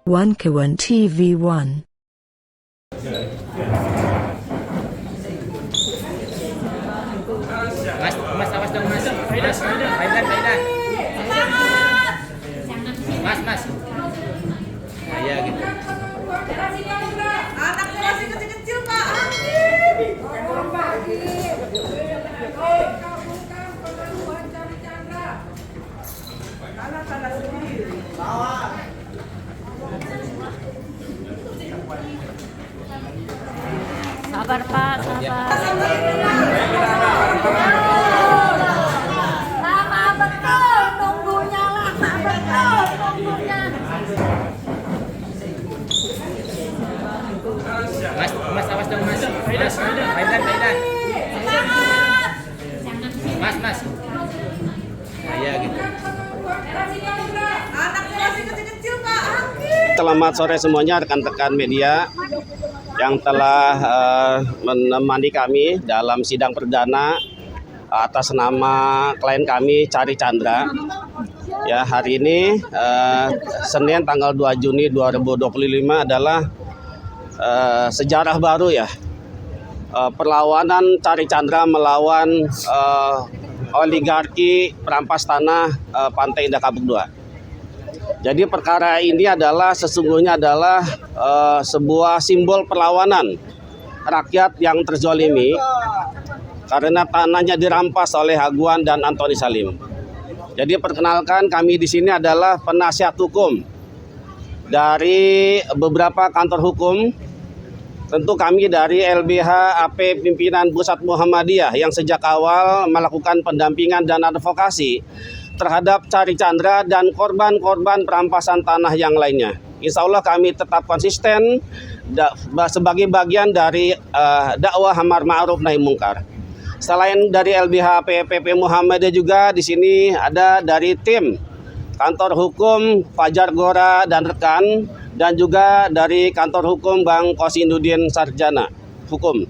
One Kawan TV1. Mas, awas dong mas. Thailand. Mas. Ya gitu. Anaknya masih kecil-kecil Pak. Sabar Pak, sabar. Lama betul nunggunya, lama betul nunggunya. Mas, awas dong mas. Thailand. Mas. Ya gitu. Anaknya masih kecil-kecil Pak. Selamat sore semuanya rekan-rekan media yang telah menemani kami dalam sidang perdana atas nama klien kami Cari Chandra. Ya, hari ini Senin tanggal 2 Juni 2025 adalah sejarah baru ya. Perlawanan Cari Chandra melawan oligarki perampas tanah Pantai Indah Kapuk II. Jadi perkara ini sesungguhnya adalah sebuah simbol perlawanan rakyat yang terzolimi karena tanahnya dirampas oleh Hagwan dan Antoni Salim. Jadi perkenalkan, kami di sini adalah penasihat hukum dari beberapa kantor hukum. Tentu kami dari LBH AP Pimpinan Pusat Muhammadiyah yang sejak awal melakukan pendampingan dan advokasi terhadap Cari Chandra dan korban-korban perampasan tanah yang lainnya. Insya Allah kami tetap konsisten sebagai bagian dari dakwah amar ma'ruf nahi mungkar. Selain dari LBH PP Muhammadiyah juga di sini ada dari tim kantor hukum Fajar Gora dan rekan, dan juga dari kantor hukum Bang Kosinudin Sarjana Hukum.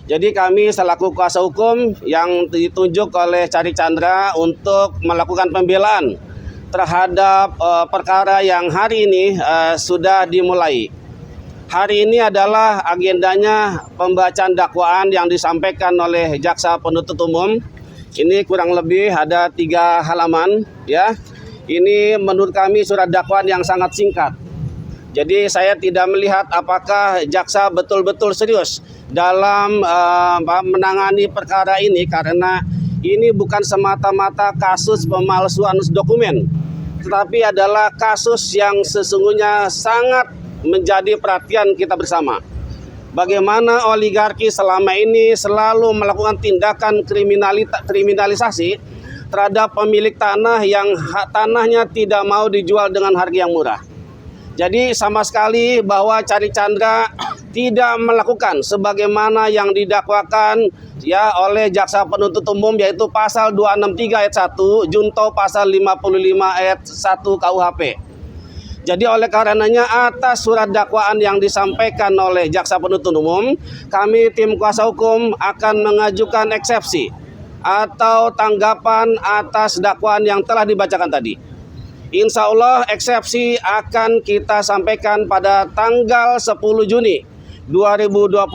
Jadi kami selaku kuasa hukum yang ditunjuk oleh Cari Chandra untuk melakukan pembelaan terhadap perkara yang hari ini sudah dimulai. Hari ini adalah agendanya pembacaan dakwaan yang disampaikan oleh Jaksa Penuntut Umum. Ini kurang lebih ada 3 halaman ya. Ini menurut kami surat dakwaan yang sangat singkat. Jadi saya tidak melihat apakah jaksa betul-betul serius dalam menangani perkara ini, karena ini bukan semata-mata kasus pemalsuan dokumen, tetapi adalah kasus yang sesungguhnya sangat menjadi perhatian kita bersama. Bagaimana oligarki selama ini selalu melakukan tindakan kriminalisasi terhadap pemilik tanah yang tanahnya tidak mau dijual dengan harga yang murah. Jadi sama sekali bahwa Cari Chandra tidak melakukan sebagaimana yang didakwakan ya oleh Jaksa Penuntut Umum, yaitu pasal 263 ayat 1 junto pasal 55 ayat 1 KUHP. Jadi oleh karenanya atas surat dakwaan yang disampaikan oleh Jaksa Penuntut Umum, kami tim kuasa hukum akan mengajukan eksepsi atau tanggapan atas dakwaan yang telah dibacakan tadi. Insya Allah eksepsi akan kita sampaikan pada tanggal 10 Juni 2025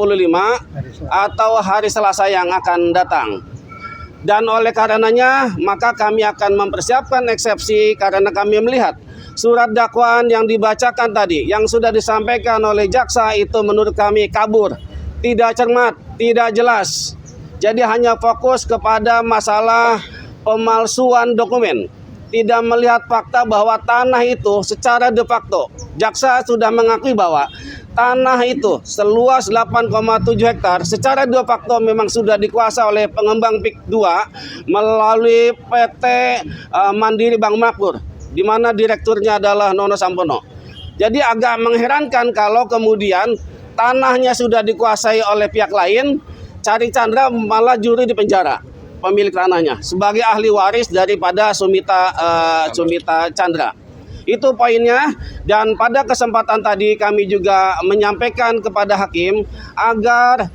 atau hari Selasa yang akan datang. Dan oleh karenanya maka kami akan mempersiapkan eksepsi karena kami melihat surat dakwaan yang dibacakan tadi yang sudah disampaikan oleh jaksa itu menurut kami kabur, tidak cermat, tidak jelas. Jadi hanya fokus kepada masalah pemalsuan dokumen. Tidak melihat fakta bahwa tanah itu secara de facto, jaksa sudah mengakui bahwa tanah itu seluas 8,7 hektar secara de facto memang sudah dikuasai oleh pengembang PIK 2 melalui PT Mandiri Bank Makmur, di mana direkturnya adalah Nono Sampono. Jadi agak mengherankan kalau kemudian tanahnya sudah dikuasai oleh pihak lain, Cari Chandra malah juri di penjara pemilik tanahnya sebagai ahli waris daripada Sumita Chandra. Itu poinnya. Dan pada kesempatan tadi kami juga menyampaikan kepada hakim agar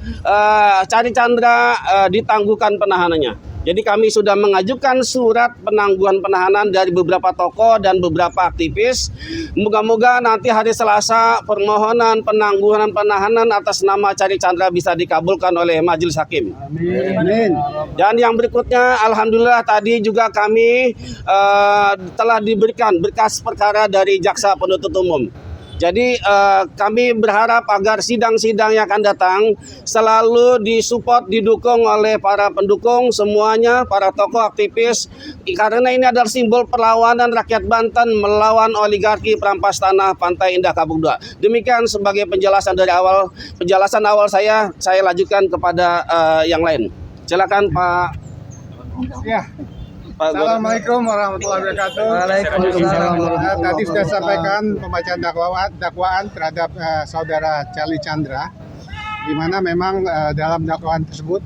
Cari Chandra ditangguhkan penahanannya. Jadi kami sudah mengajukan surat penangguhan penahanan dari beberapa tokoh dan beberapa aktivis. Moga-moga nanti hari Selasa permohonan penangguhan penahanan atas nama Charlie Chandra bisa dikabulkan oleh Majelis Hakim. Amin. Dan yang berikutnya, alhamdulillah tadi juga kami telah diberikan berkas perkara dari Jaksa Penuntut Umum. Jadi kami berharap agar sidang-sidang yang akan datang selalu disupport, didukung oleh para pendukung semuanya, para tokoh aktivis. Karena ini adalah simbol perlawanan rakyat Banten melawan oligarki perampas tanah Pantai Indah Kapuk 2. Demikian sebagai penjelasan dari awal. Penjelasan awal saya lanjutkan kepada yang lain. Silakan Pak. Ya. Assalamualaikum warahmatullahi wabarakatuh. Waalaikumsalam. Tadi sudah sampaikan pembacaan dakwaan terhadap saudara Charlie Chandra, di mana memang dalam dakwaan tersebut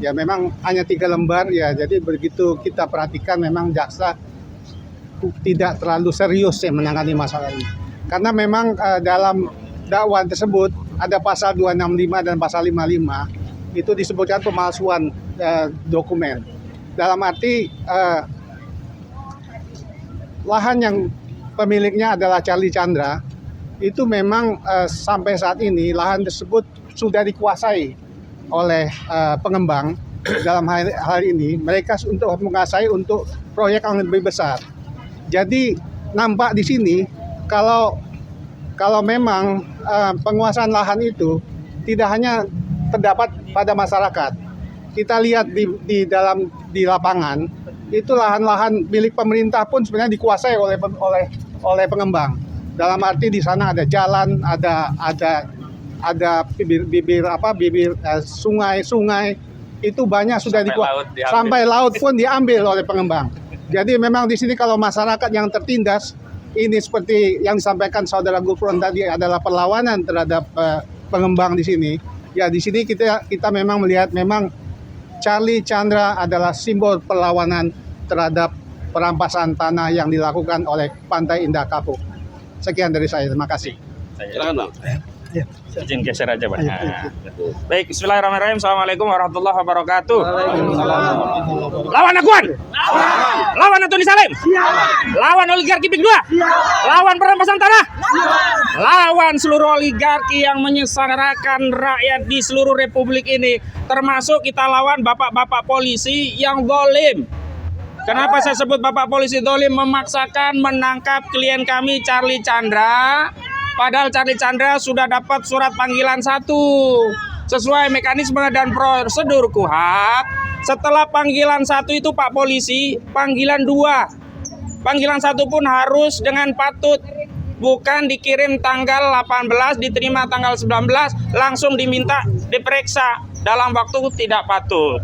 ya memang hanya 3 lembar ya. Jadi begitu kita perhatikan memang jaksa tidak terlalu serius ya menangani masalah ini. Karena memang dalam dakwaan tersebut ada pasal 265 dan pasal 55 itu disebutkan pemalsuan dokumen. Dalam arti lahan yang pemiliknya adalah Charlie Chandra itu memang sampai saat ini lahan tersebut sudah dikuasai oleh pengembang. Dalam hal ini mereka untuk menguasai untuk proyek yang lebih besar. Jadi nampak di sini kalau memang penguasaan lahan itu tidak hanya terdapat pada masyarakat. Kita lihat di lapangan itu lahan-lahan milik pemerintah pun sebenarnya dikuasai oleh pengembang. Dalam arti di sana ada jalan, ada bibir sungai itu banyak sudah dikuasai. Sampai laut pun diambil oleh pengembang. Jadi memang di sini kalau masyarakat yang tertindas ini seperti yang disampaikan saudara Gufron tadi adalah perlawanan terhadap pengembang di sini. Ya di sini kita memang melihat memang Charlie Chandra adalah simbol perlawanan terhadap perampasan tanah yang dilakukan oleh Pantai Indah Kapuk. Sekian dari saya, terima kasih. Silakan, Bang. Izin geser aja, Bang. Baik, bismillahirrahmanirrahim. Assalamualaikum warahmatullahi wabarakatuh. Lawan Aguan. Lawan Antoni Salim. Lawan oligarki Pik 2. Lawan perampasan tanah. Lawan seluruh oligarki yang menyengsarakan rakyat di seluruh republik ini. Termasuk kita lawan bapak-bapak polisi yang zalim. Kenapa saya sebut bapak polisi zalim? Memaksakan menangkap klien kami Charlie Chandra. Padahal Charlie Chandra sudah dapat surat panggilan 1 sesuai mekanisme dan prosedur KUHAP. Setelah panggilan 1 itu Pak Polisi, panggilan 2. Panggilan 1 pun harus dengan patut. Bukan dikirim tanggal 18, diterima tanggal 19, langsung diminta diperiksa dalam waktu tidak patut.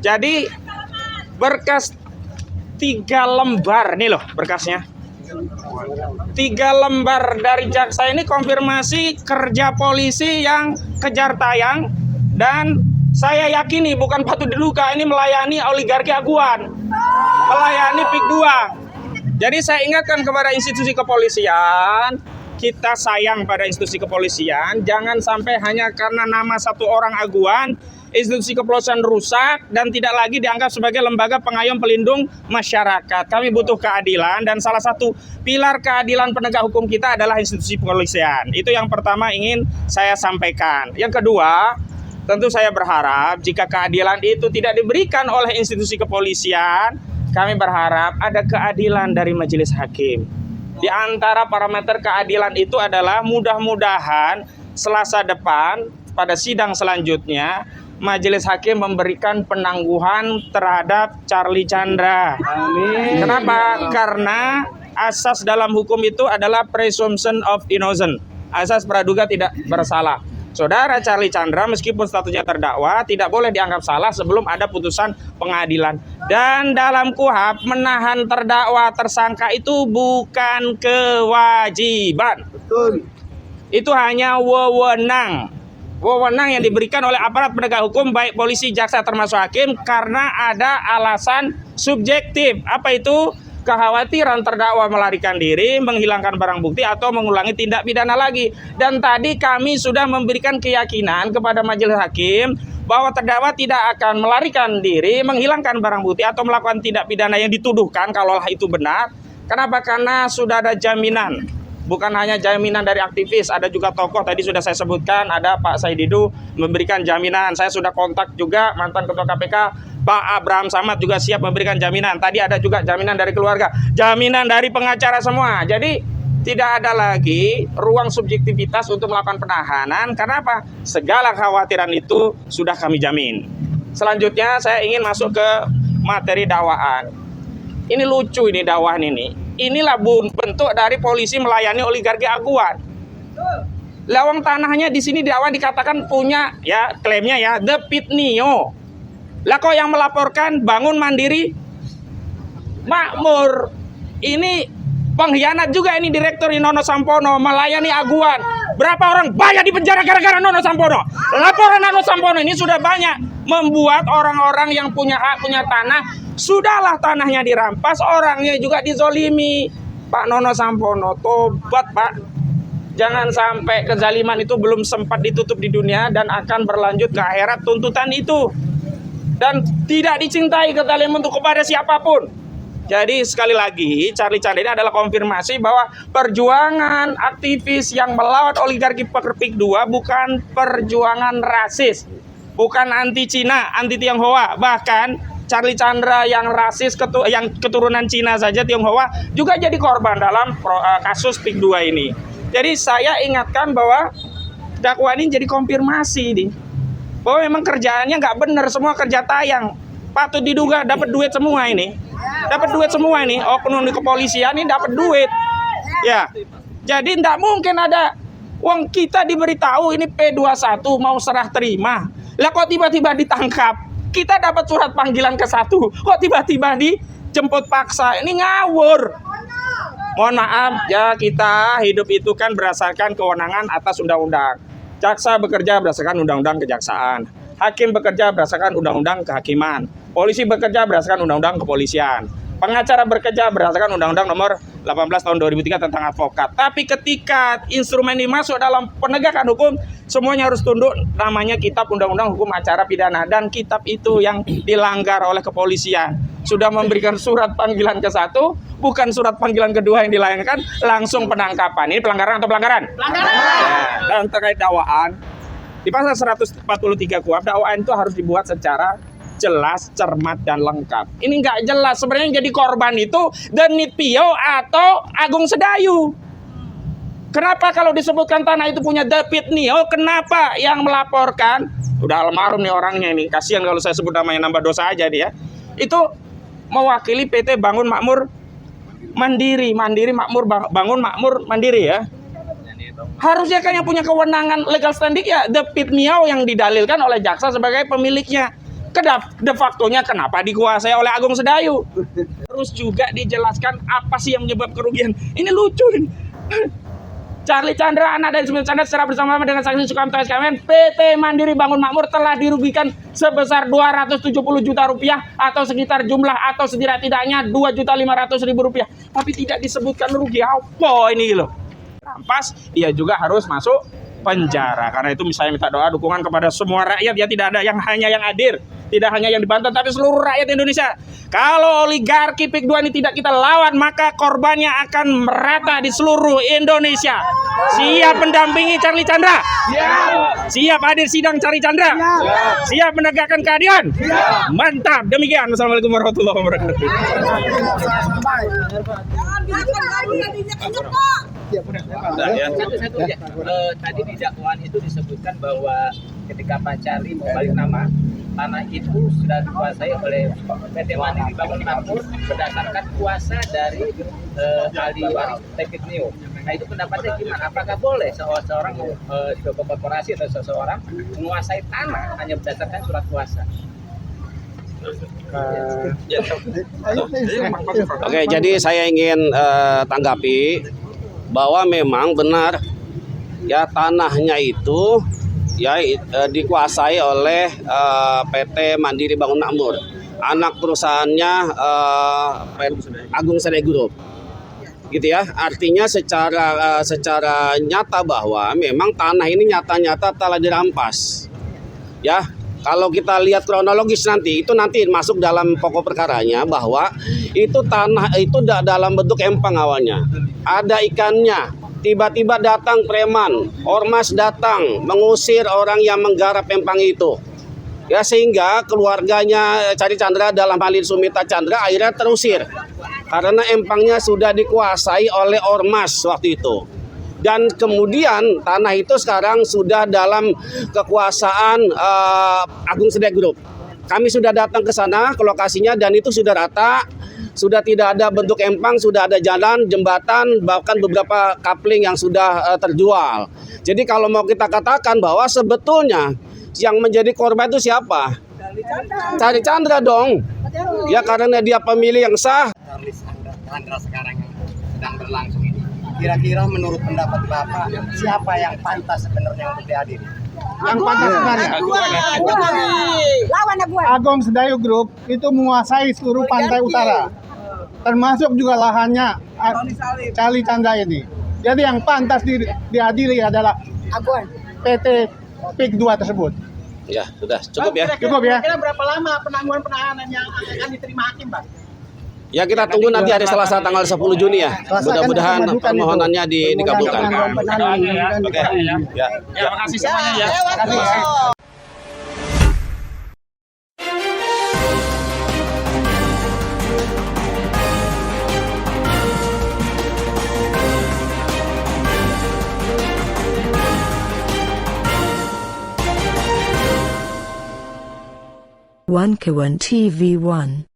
Jadi berkas 3 lembar nih loh berkasnya. 3 lembar dari jaksa ini konfirmasi kerja polisi yang kejar tayang, dan saya yakini bukan patut diduga ini melayani oligarki Aguan, melayani Pik 2. Jadi saya ingatkan kepada institusi kepolisian, kita sayang pada institusi kepolisian, jangan sampai hanya karena nama satu orang Aguan, institusi kepolisian rusak dan tidak lagi dianggap sebagai lembaga pengayom pelindung masyarakat. Kami butuh keadilan dan salah satu pilar keadilan penegak hukum kita adalah institusi kepolisian. Itu yang pertama ingin saya sampaikan. Yang kedua, tentu saya berharap jika keadilan itu tidak diberikan oleh institusi kepolisian, kami berharap ada keadilan dari majelis hakim. Di antara parameter keadilan itu adalah mudah-mudahan Selasa depan pada sidang selanjutnya majelis hakim memberikan penangguhan terhadap Charlie Chandra. Amin. Kenapa? Karena asas dalam hukum itu adalah presumption of innocence, asas praduga tidak bersalah. Saudara Charlie Chandra meskipun statusnya terdakwa tidak boleh dianggap salah sebelum ada putusan pengadilan. Dan dalam KUHAP menahan terdakwa tersangka itu bukan kewajiban. Betul. Itu hanya wewenang. Wewenang yang diberikan oleh aparat penegak hukum baik polisi, jaksa termasuk hakim karena ada alasan subjektif. Apa itu? Kekhawatiran terdakwa melarikan diri, menghilangkan barang bukti atau mengulangi tindak pidana lagi. Dan tadi kami sudah memberikan keyakinan kepada majelis hakim bahwa terdakwa tidak akan melarikan diri, menghilangkan barang bukti atau melakukan tindak pidana yang dituduhkan kalaulah itu benar. Kenapa? Karena sudah ada jaminan. Bukan hanya jaminan dari aktivis, ada juga tokoh tadi sudah saya sebutkan, ada Pak Said Didu memberikan jaminan. Saya sudah kontak juga mantan Ketua KPK Pak Abraham Samad juga siap memberikan jaminan. Tadi ada juga jaminan dari keluarga, jaminan dari pengacara semua. Jadi tidak ada lagi ruang subjektivitas untuk melakukan penahanan. Karena apa? Segala kekhawatiran itu sudah kami jamin. Selanjutnya saya ingin masuk ke materi dakwaan. Ini lucu ini dakwaan ini. Inilah bentuk dari polisi melayani oligarki aguan. Lawang tanahnya di sini dakwaan dikatakan punya, ya klaimnya ya, The Pit Nio. Lah kok yang melaporkan Bangun Mandiri Makmur. Ini pengkhianat juga ini Direktur Nono Sampono melayani aguan. Berapa orang banyak di penjara gara-gara Nono Sampono. Laporan Nono Sampono ini sudah banyak membuat orang-orang yang punya hak, punya tanah, sudahlah tanahnya dirampas, orangnya juga dizolimi. Pak Nono Sampono, tobat Pak. Jangan sampai kezaliman itu belum sempat ditutup di dunia dan akan berlanjut ke akhirat tuntutan itu. Dan tidak dicintai kezaliman untuk kepada siapapun. Jadi sekali lagi, Charlie Chandra ini adalah konfirmasi bahwa perjuangan aktivis yang melawan oligarki Perpik 2 bukan perjuangan rasis, bukan anti Cina, anti Tionghoa. Bahkan Charlie Chandra yang rasis, yang keturunan Cina saja, Tionghoa, juga jadi korban dalam kasus PIK 2 ini. Jadi saya ingatkan bahwa dakwaan ini jadi konfirmasi nih, bahwa memang kerjaannya nggak benar, semua kerja tayang. Patut diduga dapat duit semua ini. Dapat duit semua ini, oknum di kepolisian ini dapat duit. Ya. Jadi tidak mungkin ada uang kita diberitahu ini P21 mau serah terima. Lah kok tiba-tiba ditangkap? Kita dapat surat panggilan ke-1. Kok tiba-tiba dijemput paksa? Ini ngawur. Mohon maaf ya, kita hidup itu kan berdasarkan kewenangan atas undang-undang. Jaksa bekerja berdasarkan undang-undang kejaksaan. Hakim bekerja berdasarkan undang-undang kehakiman. Polisi bekerja berdasarkan undang-undang kepolisian. Pengacara bekerja berdasarkan undang-undang nomor 18 tahun 2003 tentang advokat. Tapi ketika instrumen ini masuk dalam penegakan hukum, semuanya harus tunduk namanya Kitab Undang-Undang Hukum Acara Pidana. Dan kitab itu yang dilanggar oleh kepolisian. Sudah memberikan surat panggilan ke-1, bukan surat panggilan kedua yang dilayangkan, langsung penangkapan. Ini pelanggaran atau pelanggaran? Pelanggaran! Ya, dan terkait dakwaan, di pasal 143 KUHP, dakwaan itu harus dibuat secara jelas, cermat, dan lengkap. Ini nggak jelas. Sebenarnya yang jadi korban itu Denit Pio atau Agung Sedayu. Kenapa kalau disebutkan tanah itu punya David Nio, kenapa yang melaporkan, udah almarhum nih orangnya ini, kasihan kalau saya sebut namanya, nambah dosa aja dia, itu mewakili PT Bangun Makmur Mandiri, Bangun Makmur Mandiri ya. Harusnya kan yang punya kewenangan legal standing ya David Nio yang didalilkan oleh jaksa sebagai pemiliknya. De factonya kenapa dikuasai oleh Agung Sedayu? Terus juga dijelaskan apa sih yang menyebabkan kerugian. Ini lucu ini. Charlie Chandra, anak dari Sembilan Chandra secara bersama-sama dengan saksi Sukamto SKMN, PT Mandiri Bangun Makmur telah dirugikan sebesar 270 juta rupiah atau sekitar jumlah atau setidak-tidaknya 2.500.000 rupiah. Tapi tidak disebutkan rugi apa ini loh. Rampas, dia juga harus masuk penjara. Karena itu misalnya minta doa dukungan kepada semua rakyat ya, tidak ada yang hanya yang hadir, tidak hanya yang di Banten, tapi seluruh rakyat Indonesia. Kalau oligarki PIK 2 ini tidak kita lawan, maka korbannya akan merata di seluruh Indonesia. Siap mendampingi Charlie Chandra? Siap hadir sidang Charlie Chandra? Siap menegakkan keadilan? Mantap. Demikian. Wassalamualaikum warahmatullahi wabarakatuh. Tadi di dakwaan itu disebutkan bahwa ketika Pak Charlie mau balik nama, tanah itu sudah dikuasai oleh PT Mandiri Bangun Makmur berdasarkan kuasa dari ahli waris David Nio. Nah itu pendapatnya gimana? Apakah boleh seorang sebuah korporasi atau seseorang menguasai tanah hanya berdasarkan surat kuasa? Oke, jadi saya ingin tanggapi bahwa memang benar ya, tanahnya itu ya dikuasai oleh PT Mandiri Bangun Makmur, anak perusahaannya Agung Sedayu Group, gitu ya. Artinya secara nyata bahwa memang tanah ini nyata-nyata telah dirampas, ya. Kalau kita lihat kronologis nanti, itu nanti masuk dalam pokok perkaranya bahwa itu tanah itu dalam bentuk empang awalnya. Ada ikannya. Tiba-tiba datang preman, ormas datang mengusir orang yang menggarap empang itu. Ya, sehingga keluarganya Cali Chandra, dalam hal ini Sumita Chandra, akhirnya terusir. Karena empangnya sudah dikuasai oleh ormas waktu itu. Dan kemudian tanah itu sekarang sudah dalam kekuasaan Agung Sedek Group. Kami sudah datang ke sana, ke lokasinya, dan itu sudah rata, sudah tidak ada bentuk empang, sudah ada jalan, jembatan, bahkan beberapa kapling yang sudah terjual. Jadi kalau mau kita katakan bahwa sebetulnya yang menjadi korban itu siapa? Cali Chandra dong. Ya, karena dia pemilih yang sah. Chandra sekarang yang sedang berlangsung ini. Kira-kira menurut pendapat Bapak, siapa yang pantas sebenarnya untuk diadili? Yang pantas sebenarnya Lawan Aguan. Agung Sedayu Group itu menguasai seluruh pantai utara, termasuk juga lahannya Cali Chandra ini. Jadi yang pantas diadili adalah Aguan. PT PIK 2 tersebut. Ya, sudah cukup ya. Cukup ya. Kira berapa lama penangguhan penahanan yang akan diterima hakim, Pak? Ya, kita tunggu nanti hari Selasa tanggal 10 Juni ya. Mudah-mudahan permohonannya dikabulkan. Oke. Ya. Ya, makasih semuanya ya. One Kawan TV 1.